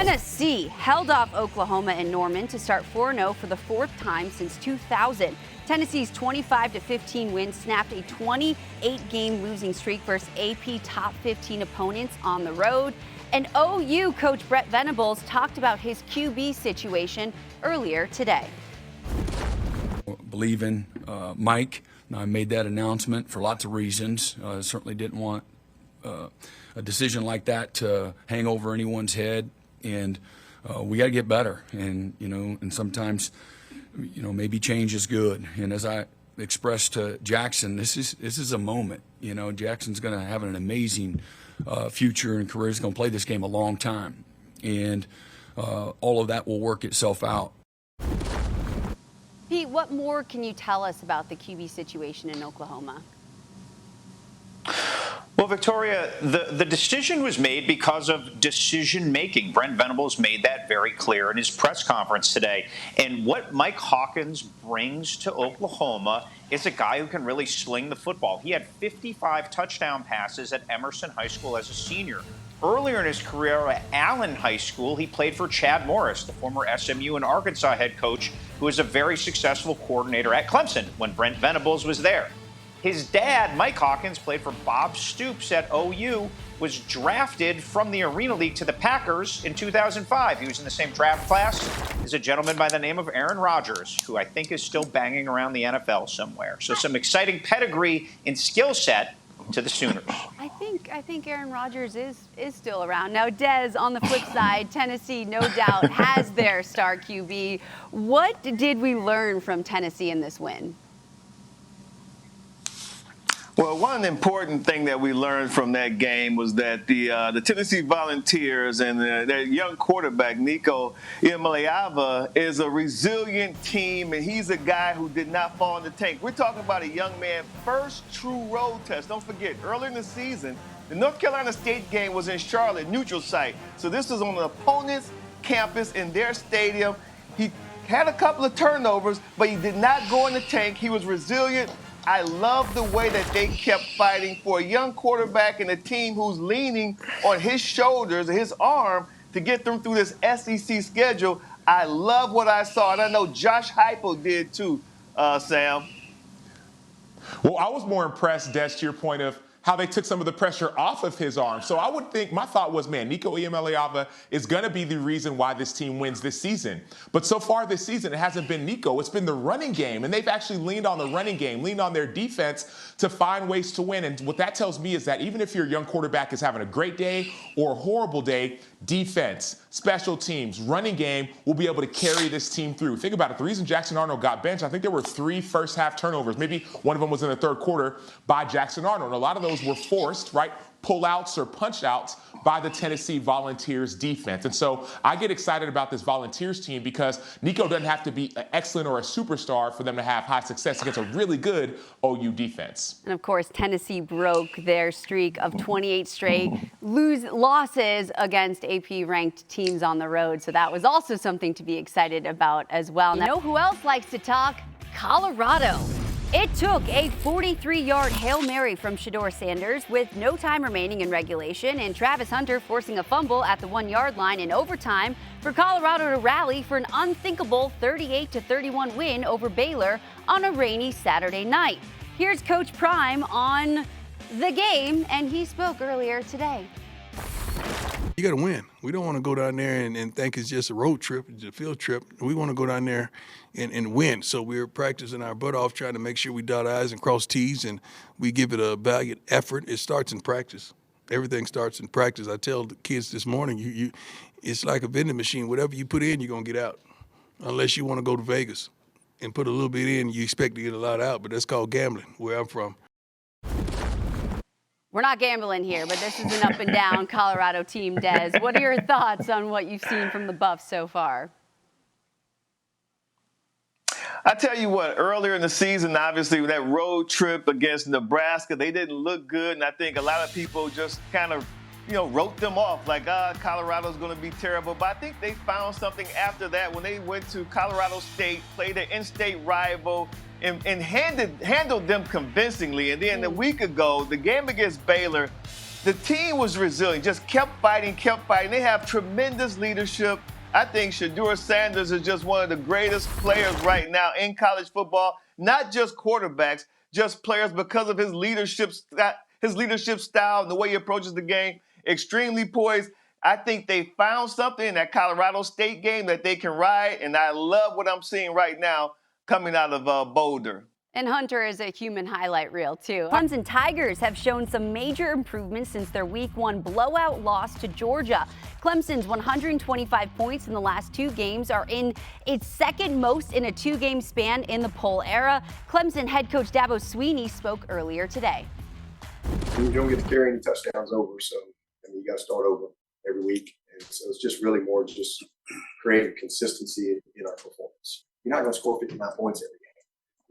Tennessee held off Oklahoma and Norman to start 4-0 for the fourth time since 2000. Tennessee's 25-15 win snapped a 28-game losing streak versus AP top 15 opponents on the road. And OU coach Brent Venables talked about his QB situation earlier today. Believe in Mike. I made that announcement for lots of reasons. Certainly didn't want a decision like that to hang over anyone's head. And we got to get better. And, and sometimes, maybe change is good. And as I expressed to Jackson, this is a moment. Jackson's going to have an amazing future and career. He's going to play this game a long time. And all of that will work itself out. Pete, what more can you tell us about the QB situation in Oklahoma? Well, Victoria, the decision was made because of decision-making. Brent Venables made that very clear in his press conference today. And what Mike Hawkins brings to Oklahoma is a guy who can really sling the football. He had 55 touchdown passes at Emerson High School as a senior. Earlier in his career at Allen High School, he played for Chad Morris, the former SMU and Arkansas head coach, who was a very successful coordinator at Clemson when Brent Venables was there. His dad, Mike Hawkins, played for Bob Stoops at OU, was drafted from the Arena League to the Packers in 2005. He was in the same draft class as a gentleman by the name of Aaron Rodgers, who I think is still banging around the NFL somewhere. So some exciting pedigree and skill set to the Sooners. I think Aaron Rodgers is still around. Now, Des, on the flip side, Tennessee, no doubt, has their star QB. What did we learn from Tennessee in this win? Well, one important thing that we learned from that game was that the Tennessee Volunteers and their young quarterback, Nico Iamaleava, is a resilient team, and he's a guy who did not fall in the tank. We're talking about a young man, first true road test. Don't forget, earlier in the season, the North Carolina State game was in Charlotte, neutral site. So this was on the opponent's campus in their stadium. He had a couple of turnovers, but he did not go in the tank. He was resilient. I love the way that they kept fighting for a young quarterback and a team who's leaning on his shoulders and his arm to get them through this SEC schedule. I love what I saw, and I know Josh Heupel did too, Sam. Well, I was more impressed, Des, to your point of how they took some of the pressure off of his arm. So I would think, my thought was, man, Nico Iamaleava is going to be the reason why this team wins this season. But so far this season, it hasn't been Nico. It's been the running game. And they've actually leaned on the running game, leaned on their defense to find ways to win. And what that tells me is that even if your young quarterback is having a great day or a horrible day, defense, special teams, running game will be able to carry this team through. Think about it. The reason Jackson Arnold got benched, I think there were 3 first-half turnovers. Maybe one of them was in the third quarter by Jackson Arnold. And a lot of those were forced, right? Pull-outs or punch-outs by the Tennessee Volunteers defense. And so I get excited about this Volunteers team because Nico doesn't have to be an excellent or a superstar for them to have high success against a really good OU defense. And of course, Tennessee broke their streak of 28 straight losses against AP-ranked teams on the road. So that was also something to be excited about as well. Now, you know who else likes to talk? Colorado. It took a 43-yard Hail Mary from Shedeur Sanders with no time remaining in regulation and Travis Hunter forcing a fumble at the 1-yard line in overtime for Colorado to rally for an unthinkable 38-31 win over Baylor on a rainy Saturday night. Here's Coach Prime on the game, and he spoke earlier today. You got to win. We don't want to go down there and think it's just a road trip, it's a field trip. We want to go down there and win. So we're practicing our butt off, trying to make sure we dot I's and cross T's, and we give it a valiant effort. It starts in practice. Everything starts in practice. I tell the kids this morning, it's like a vending machine. Whatever you put in, you're going to get out, unless you want to go to Vegas and put a little bit in, you expect to get a lot out, but that's called gambling, where I'm from. We're not gambling here, but this is an up and down Colorado team, Des. What are your thoughts on what you've seen from the Buffs so far? I tell you what, earlier in the season, obviously, with that road trip against Nebraska, they didn't look good, and I think a lot of people just kind of, wrote them off like, Colorado's going to be terrible. But I think they found something after that when they went to Colorado State, played an in-state rival, and handled them convincingly. And then a week ago, the game against Baylor, the team was resilient, just kept fighting. They have tremendous leadership. I think Shedeur Sanders is just one of the greatest players right now in college football, not just quarterbacks, just players because of his leadership style and the way he approaches the game. Extremely poised. I think they found something in that Colorado State game that they can ride, and I love what I'm seeing right now coming out of Boulder. And Hunter is a human highlight reel, too. Clemson Tigers have shown some major improvements since their Week 1 blowout loss to Georgia. Clemson's 125 points in the last 2 games are in its second most in a 2-game span in the poll era. Clemson head coach Dabo Swinney spoke earlier today. You don't get to carry any touchdowns over, so you got to start over every week. And so it's just really more just creating consistency in our performance. You're not going to score 59 points every game.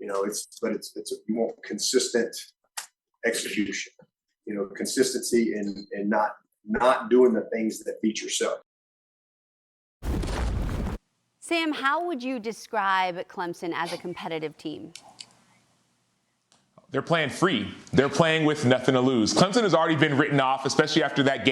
You want consistent execution, consistency and not doing the things that beat yourself. Sam, how would you describe Clemson as a competitive team? They're playing free. They're playing with nothing to lose. Clemson has already been written off, especially after that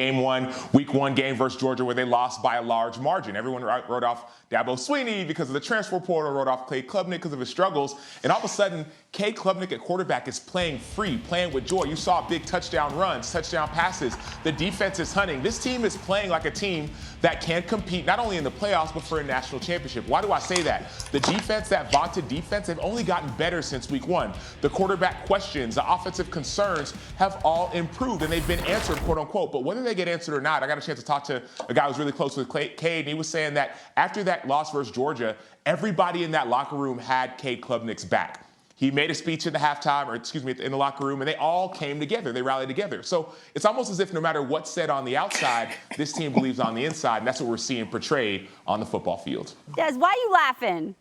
Week 1 game versus Georgia where they lost by a large margin. Everyone wrote off Dabo Swinney because of the transfer portal, wrote off Cade Klubnik because of his struggles. And all of a sudden, Cade Klubnik at quarterback is playing free, playing with joy. You saw big touchdown runs, touchdown passes. The defense is hunting. This team is playing like a team that can compete not only in the playoffs, but for a national championship. Why do I say that? The defense, that vaunted defense, they've only gotten better since Week 1. The quarterback questions, the offensive concerns have all improved, and they've been answered, quote unquote. But whether they get answered or not, I got a chance to talk to a guy who was really close with Cade, and he was saying that after that loss versus Georgia, everybody in that locker room had Cade Klubnik's back. He made a speech in the locker room, and they all came together. They rallied together. So it's almost as if no matter what's said on the outside, this team believes on the inside, and that's what we're seeing portrayed on the football field. Des, why are you laughing?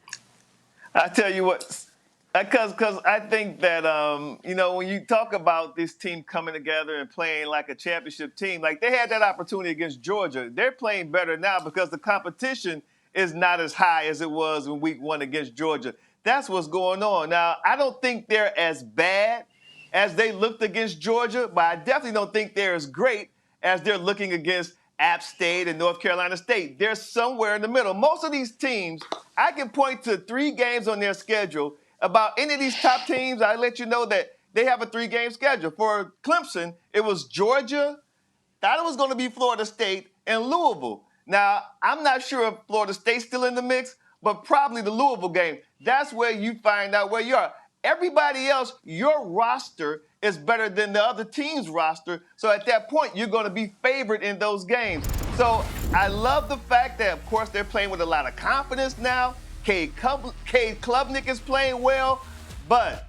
I tell you what, because I think that, when you talk about this team coming together and playing like a championship team, like they had that opportunity against Georgia. They're playing better now because the competition is not as high as it was in Week 1 against Georgia. That's what's going on. Now, I don't think they're as bad as they looked against Georgia, but I definitely don't think they're as great as they're looking against App State and North Carolina State. They're somewhere in the middle. Most of these teams, I can point to 3 games on their schedule. About any of these top teams, I let you know that they have a 3-game schedule. For Clemson, it was Georgia, thought it was going to be Florida State, and Louisville. Now, I'm not sure if Florida State's still in the mix, but probably the Louisville game. That's where you find out where you are. Everybody else, your roster is better than the other team's roster. So at that point, you're going to be favored in those games. So I love the fact that, of course, they're playing with a lot of confidence now. Cade Klubnik is playing well, but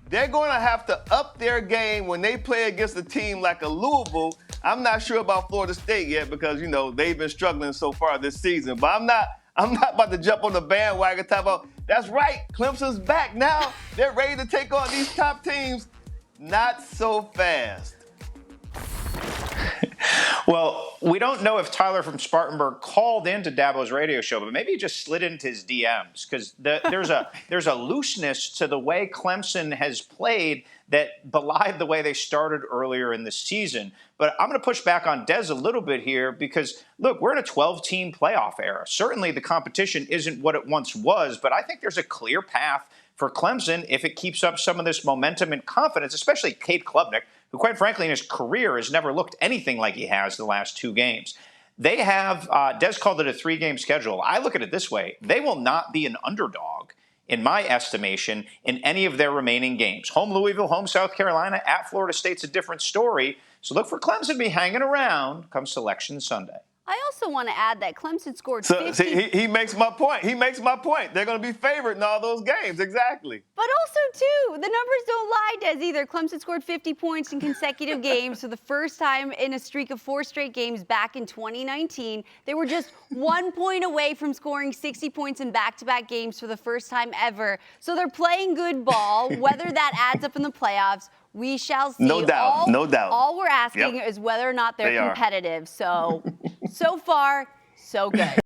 they're going to have to up their game when they play against a team like a Louisville. I'm not sure about Florida State yet because, they've been struggling so far this season. But I'm not about to jump on the bandwagon talk about, that's right, Clemson's back now. They're ready to take on these top teams. Not so fast. Well, we don't know if Tyler from Spartanburg called into Dabo's radio show, but maybe he just slid into his DMs because there's a looseness to the way Clemson has played that belied the way they started earlier in the season. But I'm going to push back on Des a little bit here because, look, we're in a 12-team playoff era. Certainly the competition isn't what it once was, but I think there's a clear path for Clemson if it keeps up some of this momentum and confidence, especially Cade Klubnik, who quite frankly in his career has never looked anything like he has the last 2 games. They have, Des called it a 3-game schedule. I look at it this way. They will not be an underdog, in my estimation, in any of their remaining games. Home Louisville, home South Carolina, at Florida State's a different story. So look for Clemson to be hanging around come Selection Sunday. I also want to add that Clemson scored 50. See, he makes my point. They're going to be favored in all those games. Exactly. But also, too, the numbers don't lie, Des, either. Clemson scored 50 points in consecutive games for the first time in a streak of 4 straight games back in 2019. They were just 1 point away from scoring 60 points in back-to-back games for the first time ever. So they're playing good ball. Whether that adds up in the playoffs, we shall see. No doubt. All we're asking is whether or not they're competitive. So far, so good.